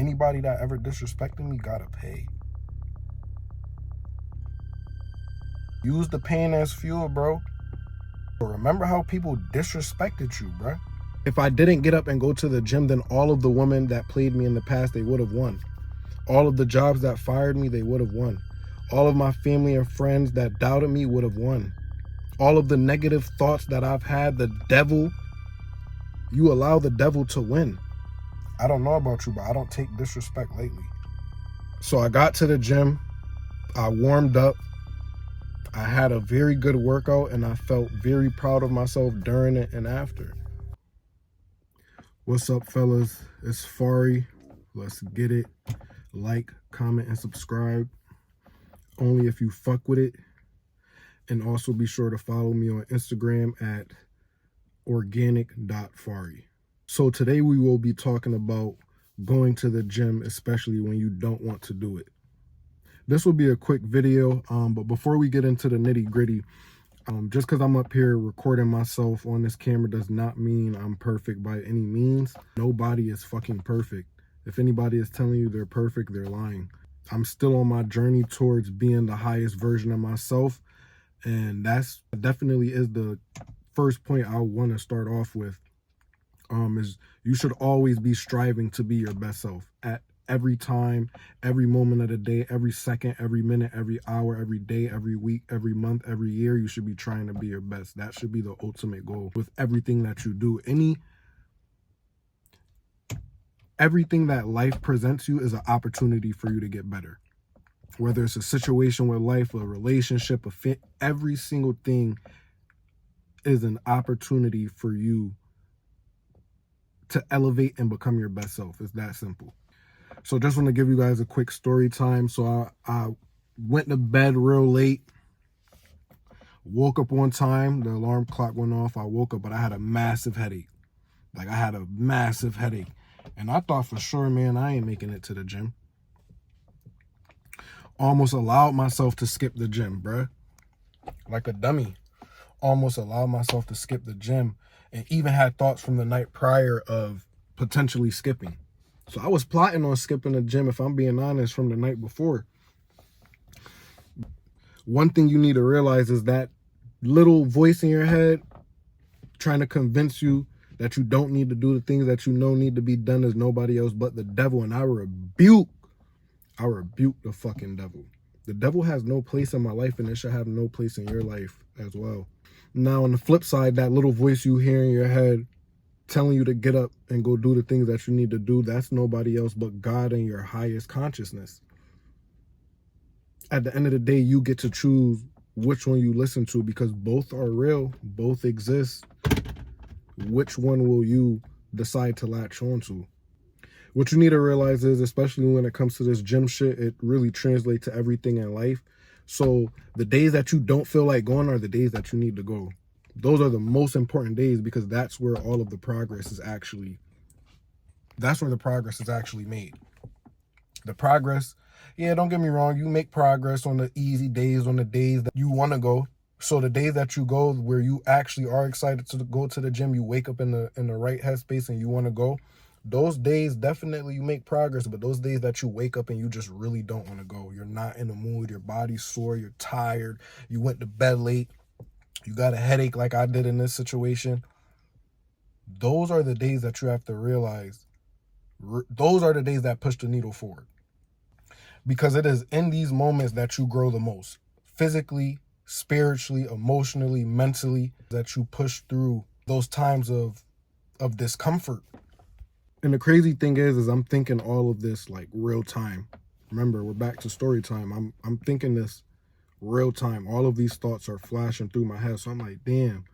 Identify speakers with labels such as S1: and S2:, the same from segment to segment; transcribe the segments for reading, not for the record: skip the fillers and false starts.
S1: Anybody that ever disrespected me gotta pay. Use the pain as fuel, bro. But remember how people disrespected you, bro. If I didn't get up and go to the gym, then all of the women that played me in the past, they would have won. All of the jobs that fired me, they would have won. All of my family and friends that doubted me would have won. All of the negative thoughts that I've had, the devil, you allow the devil to win. I don't know about you, but I don't take disrespect lightly. So I got to the gym, I warmed up, I had a very good workout, and I felt very proud of myself during it and after. What's up, fellas? It's Fari. Let's get it. Like, comment, and subscribe. Only if you fuck with it. And also be sure to follow me on Instagram at organic.fari. So today we will be talking about going to the gym, especially when you don't want to do it. This will be a quick video, but before we get into the nitty gritty, just because I'm up here recording myself on this camera does not mean I'm perfect by any means. Nobody is fucking perfect. If anybody is telling you they're perfect, they're lying. I'm still on my journey towards being the highest version of myself, and that's definitely is the first point I want to start off with. Is you should always be striving to be your best self at every time, every moment of the day, every second, every minute, every hour, every day, every week, every month, every year. You should be trying to be your best. That should be the ultimate goal with everything that you do. Everything that life presents you is an opportunity for you to get better. Whether it's a situation with life, a relationship, a fit, every single thing is an opportunity for you to elevate and become your best self. It's that simple. So just want to give you guys a quick story time. So I went to bed real late, woke up one time, the alarm clock went off. I woke up, but I had a massive headache. Like I had a massive headache. And I thought for sure, man, I ain't making it to the gym. Almost allowed myself to skip the gym, bruh. Like a dummy. Almost allowed myself to skip the gym. And even had thoughts from the night prior of potentially skipping. So I was plotting on skipping the gym, if I'm being honest, from the night before. One thing you need to realize is that little voice in your head trying to convince you that you don't need to do the things that you know need to be done is nobody else but the devil. And I rebuke the fucking devil. The devil has no place in my life, and it should have no place in your life as well. Now, on the flip side, that little voice you hear in your head telling you to get up and go do the things that you need to do, that's nobody else but God and your highest consciousness. At the end of the day, you get to choose which one you listen to, because both are real, both exist. Which one will you decide to latch on to? What you need to realize is, especially when it comes to this gym shit, it really translates to everything in life. So the days that you don't feel like going are the days that you need to go. Those are the most important days, because that's where all of the progress is actually, that's where the progress is actually made. The progress, yeah, don't get me wrong, you make progress on the easy days, on the days that you want to go. So the days that you go where you actually are excited to go to the gym, you wake up in the right headspace and you want to go, those days definitely you make progress. But those days that you wake up and you just really don't want to go, you're not in the mood, your body's sore, you're tired, you went to bed late, you got a headache like I did in this situation, those are the days that you have to realize, those are the days that push the needle forward. Because it is in these moments that you grow the most. Physically, spiritually, emotionally, mentally, that you push through those times of discomfort. And the crazy thing is I'm thinking all of this like real time. Remember, we're back to story time. I'm thinking this real time. All of these thoughts are flashing through my head. So I'm like, damn,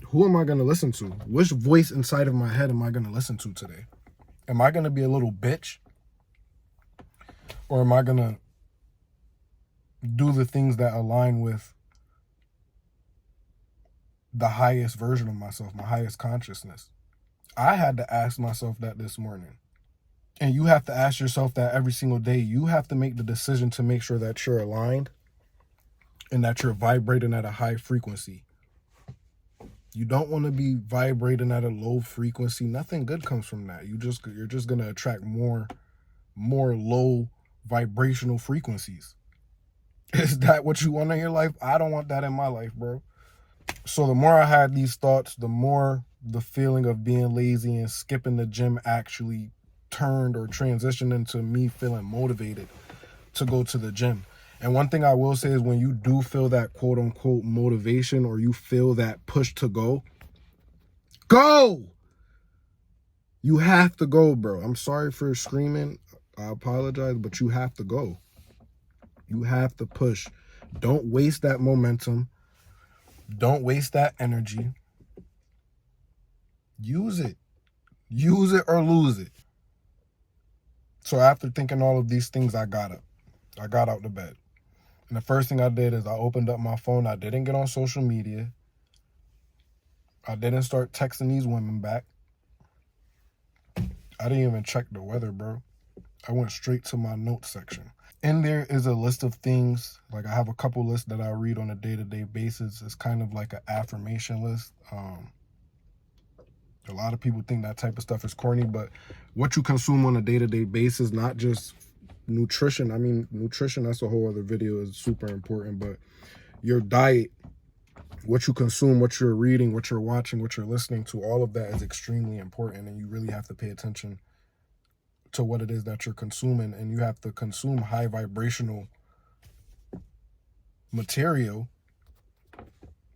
S1: who am I going to listen to? Which voice inside of my head am I going to listen to today? Am I going to be a little bitch? Or am I going to do the things that align with the highest version of myself, my highest consciousness? I had to ask myself that this morning. And you have to ask yourself that every single day. You have to make the decision to make sure that you're aligned and that you're vibrating at a high frequency. You don't want to be vibrating at a low frequency. Nothing good comes from that. You're just gonna attract more low vibrational frequencies. Is that what you want in your life? I don't want that in my life, bro. So the more I had these thoughts, the more the feeling of being lazy and skipping the gym actually turned or transitioned into me feeling motivated to go to the gym. And one thing I will say is when you do feel that quote unquote motivation, or you feel that push to go. You have to go, bro. I'm sorry for screaming. I apologize, but you have to go. You have to push. Don't waste that momentum. Don't waste that energy. Use it. Use it or lose it. So after thinking all of these things, I got up. I got out the bed. And the first thing I did is I opened up my phone. I didn't get on social media. I didn't start texting these women back. I didn't even check the weather, bro. I went straight to my notes section. In there is a list of things. Like I have a couple lists that I read on a day-to-day basis. It's kind of like an affirmation list. A lot of people think that type of stuff is corny, but what you consume on a day-to-day basis, not just nutrition. I mean, nutrition, that's a whole other video, is super important, but your diet, what you consume, what you're reading, what you're watching, what you're listening to, all of that is extremely important, and you really have to pay attention to what it is that you're consuming, and you have to consume high vibrational material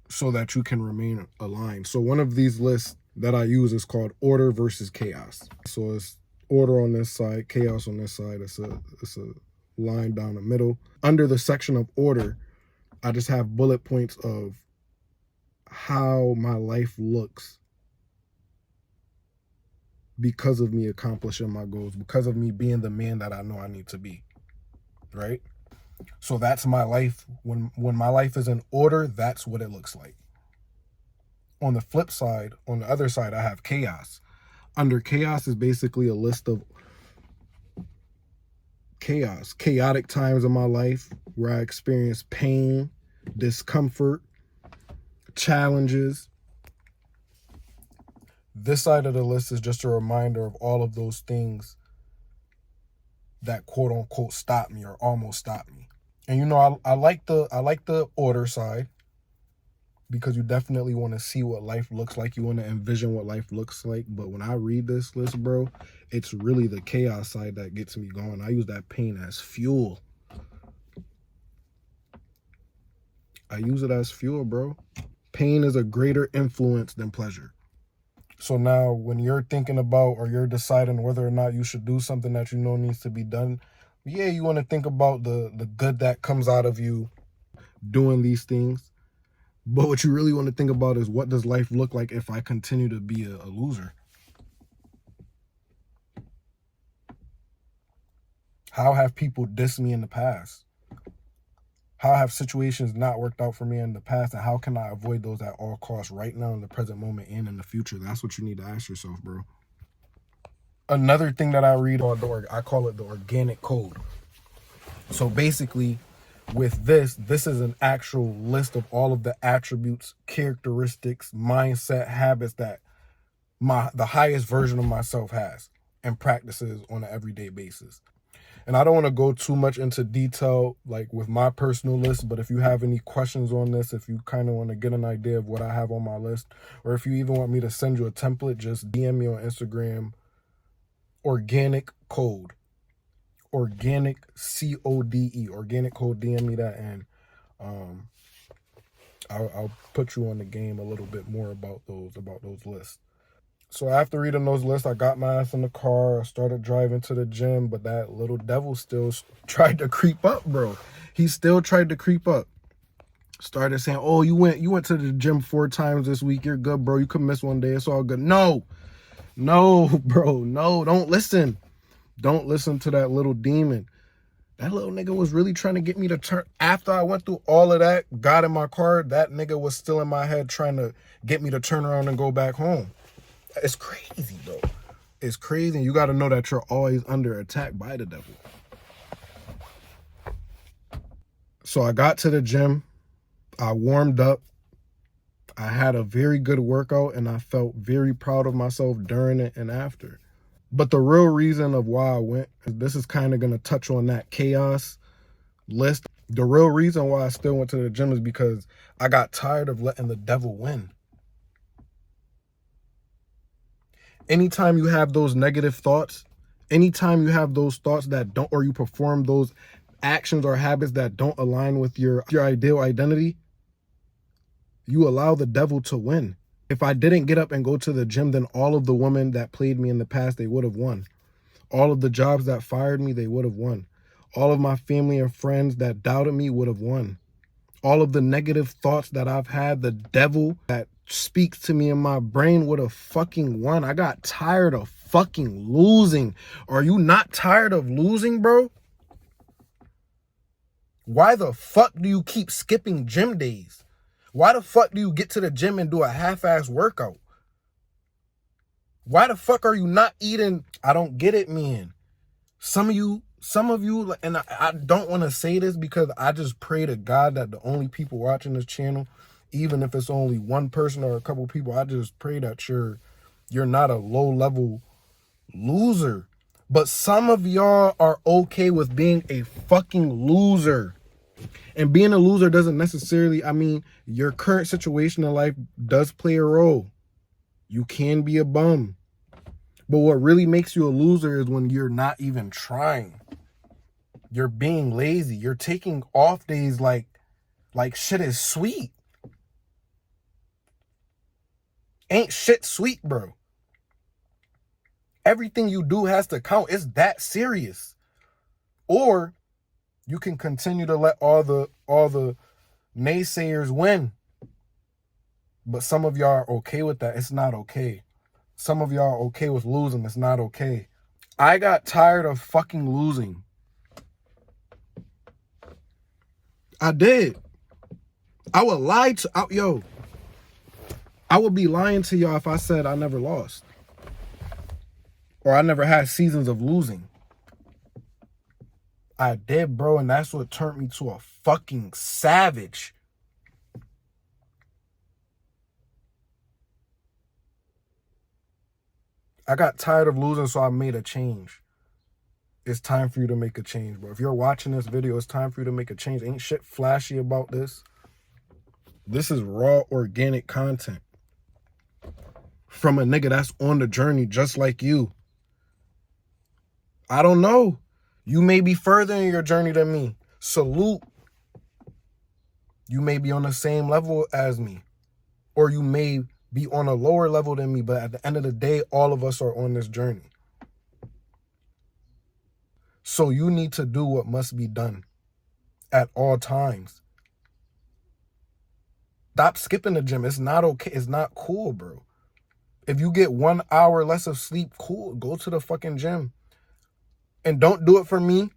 S1: so that you can remain aligned. So one of these lists that I use is called order versus chaos. So it's order on this side, chaos on this side. It's a line down the middle. Under the section of order, I just have bullet points of how my life looks because of me accomplishing my goals, because of me being the man that I know I need to be, right? So that's my life. When my life is in order, that's what it looks like. On the flip side, on the other side, I have chaos. Under chaos is basically a list of chaotic times in my life where I experience pain, discomfort, challenges. This side of the list is just a reminder of all of those things that quote unquote stopped me or almost stopped me. And you know, I like the order side, because you definitely want to see what life looks like. You want to envision what life looks like. But when I read this list, bro, it's really the chaos side that gets me going. I use that pain as fuel. I use it as fuel, bro. Pain is a greater influence than pleasure. So now when you're thinking about, or you're deciding whether or not you should do something that you know needs to be done, yeah, you want to think about the good that comes out of you doing these things. But what you really want to think about is, what does life look like if I continue to be a loser? How have people dissed me in the past? How have situations not worked out for me in the past? And how can I avoid those at all costs right now in the present moment and in the future? That's what you need to ask yourself, bro. Another thing that I read on I call it the organic code. So basically, with this is an actual list of all of the attributes, characteristics, mindset, habits that the highest version of myself has and practices on an everyday basis. And I don't want to go too much into detail like with my personal list, but if you have any questions on this, if you kind of want to get an idea of what I have on my list, or if you even want me to send you a template, just DM me on Instagram, organic code. Organic CODE, organic code. DM me that, and I'll put you on the game a little bit more about those lists. So after reading those lists, I got my ass in the car. I started driving to the gym, but that little devil still tried to creep up, bro. He still tried to creep up. Started saying, "Oh, you went to the gym 4 times this week. You're good, bro. You could miss one day. It's all good." No, bro, no. Don't listen. Don't listen to that little demon. That little nigga was really trying to get me to turn. After I went through all of that, got in my car, that nigga was still in my head trying to get me to turn around and go back home. It's crazy, bro. It's crazy. You got to know that you're always under attack by the devil. So I got to the gym. I warmed up. I had a very good workout and I felt very proud of myself during it and after. But the real reason of why I went, this is kind of going to touch on that chaos list. The real reason why I still went to the gym is because I got tired of letting the devil win. Anytime you have those negative thoughts, anytime you have those thoughts that don't, or you perform those actions or habits that don't align with your ideal identity, you allow the devil to win. If I didn't get up and go to the gym, then all of the women that played me in the past, they would have won. All of the jobs that fired me, they would have won. All of my family and friends that doubted me would have won. All of the negative thoughts that I've had, the devil that speaks to me in my brain would have fucking won. I got tired of fucking losing. Are you not tired of losing, bro? Why the fuck do you keep skipping gym days? Why the fuck do you get to the gym and do a half-ass workout? Why the fuck are you not eating? I don't get it, man. Some of you, and I don't want to say this because I just pray to God that the only people watching this channel, even if it's only one person or a couple people, I just pray that you're not a low-level loser. But some of y'all are okay with being a fucking loser. And being a loser doesn't necessarily, I mean, your current situation in life does play a role. You can be a bum. But what really makes you a loser is when you're not even trying. You're being lazy. You're taking off days like shit is sweet. Ain't shit sweet, bro. Everything you do has to count. It's that serious. Or you can continue to let all the naysayers win. But some of y'all are okay with that. It's not okay. Some of y'all are okay with losing. It's not okay. I got tired of fucking losing. I did. I would lie to, I would be lying to y'all if I said I never lost. Or I never had seasons of losing. I did, bro, and that's what turned me to a fucking savage. I got tired of losing, so I made a change. It's time for you to make a change, bro. If you're watching this video, it's time for you to make a change. Ain't shit flashy about this. This is raw, organic content from a nigga that's on the journey just like you. I don't know. You may be further in your journey than me. Salute. You may be on the same level as me. Or you may be on a lower level than me. But at the end of the day, all of us are on this journey. So you need to do what must be done at all times. Stop skipping the gym. It's not okay. It's not cool, bro. If you get 1 hour less of sleep, cool. Go to the fucking gym. And don't do it for me.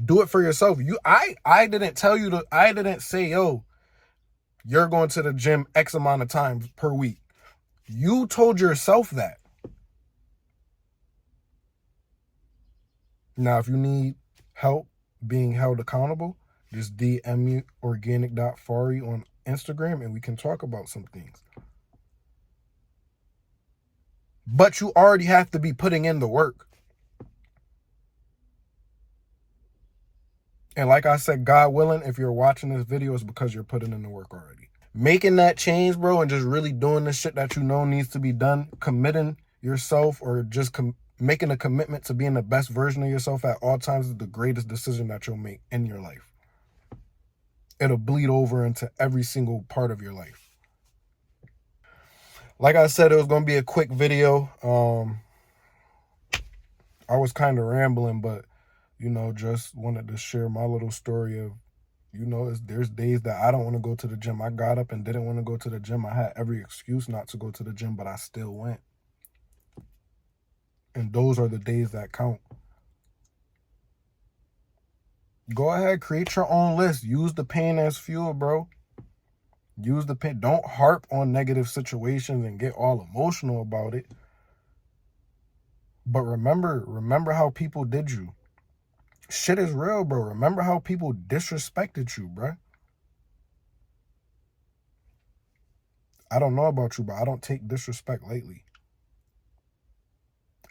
S1: Do it for yourself. I didn't tell you to, I didn't say, yo, you're going to the gym X amount of times per week. You told yourself that. Now, if you need help being held accountable, just DM me organic.fari on Instagram and we can talk about some things. But you already have to be putting in the work. And like I said, God willing, if you're watching this video, it's because you're putting in the work already. Making that change, bro, and just really doing the shit that you know needs to be done, committing yourself or just making a commitment to being the best version of yourself at all times is the greatest decision that you'll make in your life. It'll bleed over into every single part of your life. Like I said, it was going to be a quick video. I was kind of rambling, but, you know, just wanted to share my little story of, you know, there's days that I don't want to go to the gym. I got up and didn't want to go to the gym. I had every excuse not to go to the gym, but I still went. And those are the days that count. Go ahead, create your own list. Use the pain as fuel, bro. Use the pain. Don't harp on negative situations and get all emotional about it. But remember how people did you. Shit is real, bro. Remember how people disrespected you, bro. I don't know about you, but I don't take disrespect lightly.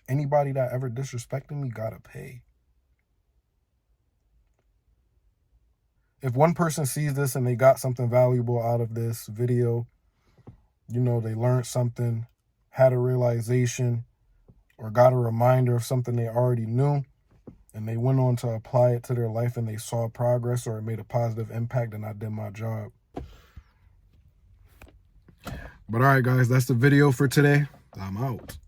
S1: Anybody that ever disrespected me gotta pay. If one person sees this and they got something valuable out of this video, you know, they learned something, had a realization, or got a reminder of something they already knew, and they went on to apply it to their life and they saw progress or it made a positive impact, and I did my job. But all right, guys, that's the video for today. I'm out.